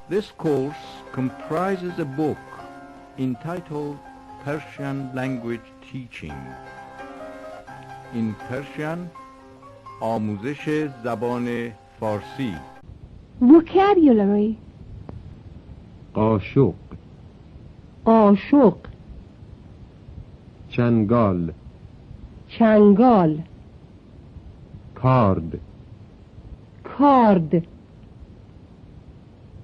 This course comprises a book entitled Persian Language Teaching. In Persian, آموزش زبان فارسی. Vocabulary. قاشق، قاشق، چنگال، چنگال، کارد، کارد،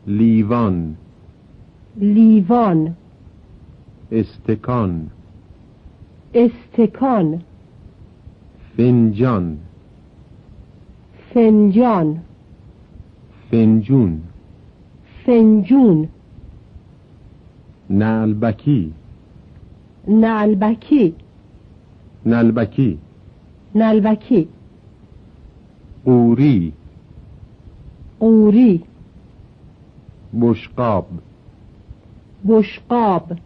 لیوان، لیوان، استکان، استکان، فنجان، فنجان، فنجون، فنجون، نعلبکی، نعلبکی، نلبکی، نلبکی، قوری، قوری، بشقاب، بشقاب،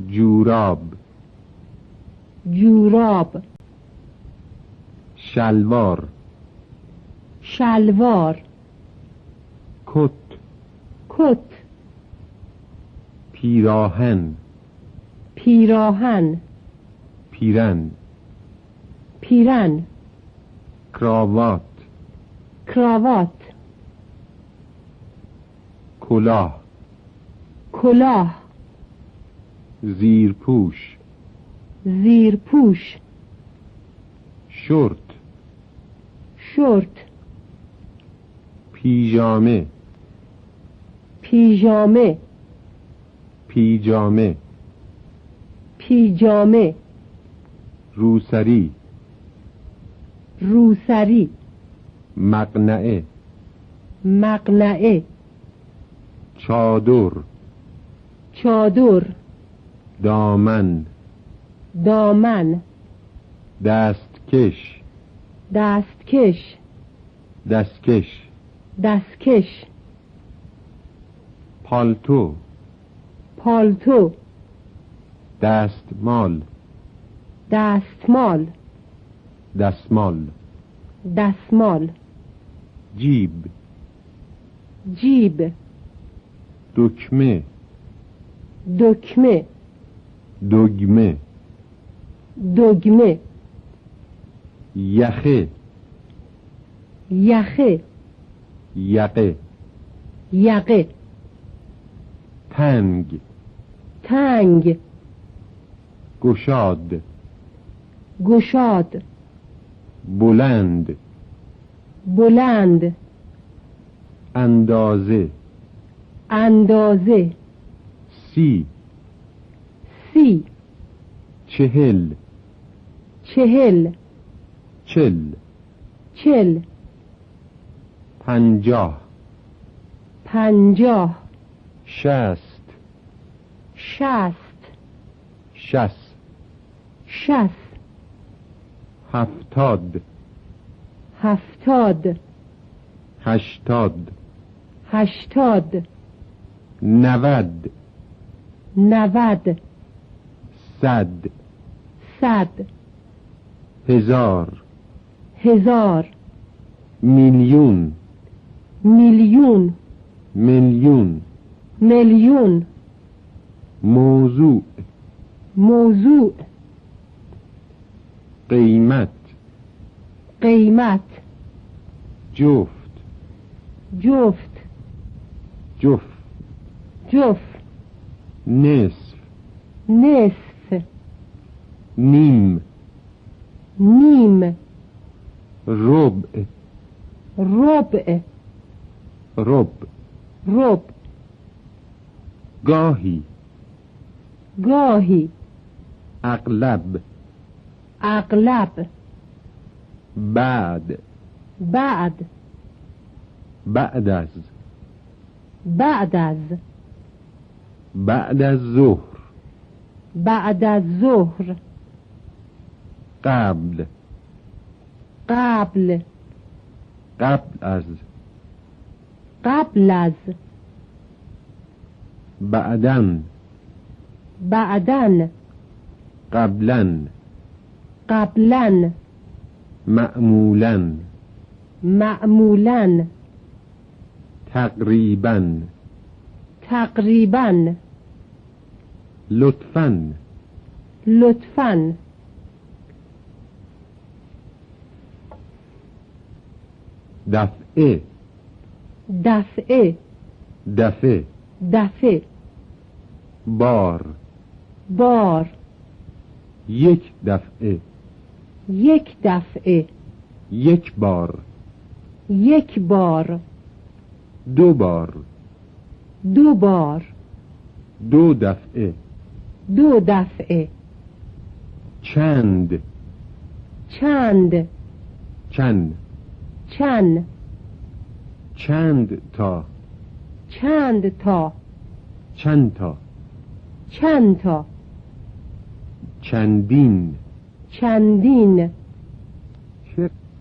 جوراب، جوراب، شلوار، شلوار، کت، کت، پیراهن، پیراهن، پیرن، پیرن، کراوات، کراوات، کلاه، کلاه، زیرپوش، زیرپوش، شورت، شورت، پیژامه، پیژامه، پیجامه، پیجامه، روسری، روسری، مقنعه، مقنعه، چادر، چادر، دامن، دامن، دستکش، دستکش، دستکش، دستکش، پالتو، پالتو، دستمال، دستمال، دستمال، دستمال، جیب، جیب، دکمه، دکمه، دگمه، دگمه، یخه، یخه، یقه، یقه، تنگ، تنگ، گشاد، گشاد، بلند، بلند، اندازه، اندازه، سی، سی، چهل، چهل، چل، چل، پنجاه، پنجاه، شست، شست، شصت، شست، هفتاد، هفتاد، هشتاد، هشتاد، نود، نود، صد، صد، هزار، هزار، میلیون، میلیون، میلیون، میلیون، موضوع، موضوع، قیمت، قیمت، جفت، جفت، جفت، جفت، نصف، نصف، نیم، نیم، ربع، ربع، ربع، ربع، گاهی، گاهی، اغلب، اغلب، بعد، بعد، بعد از، بعد از، بعد از ظهر، بعد از ظهر، قبل، قبل، قبل از، قبل از، بعدن، بعدن، قبلن، قبلن، معمولاً، معمولاً، تقریباً تقریباً لطفاً لطفاً دفعه دفعه دفعه دفعه بار بار یک دفعه یک دفعه یک بار یک بار دو بار دو بار دو دفعه دو دفعه چند چند چند چند چند تا چند تا چند تا چند تا چندین چندین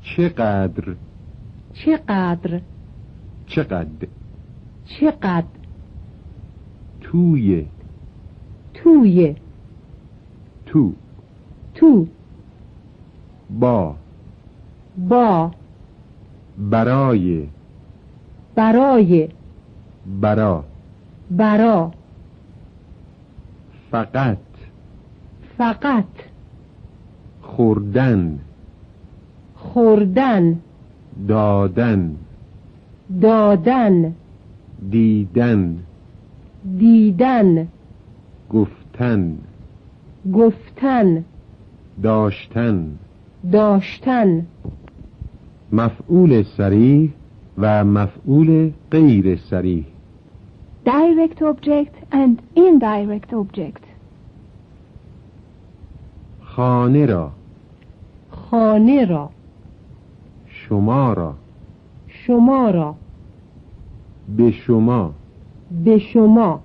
چقدر چقدر چقدر چقدر توی توی تو تو با برای برای برا برا فقط فقط خوردن خوردن دادن دادن دیدن دیدن گفتن گفتن داشتن داشتن مفعول صریح و مفعول غیر صریح Direct object and indirect object. خانه را خانه را شما را شما را به شما به شما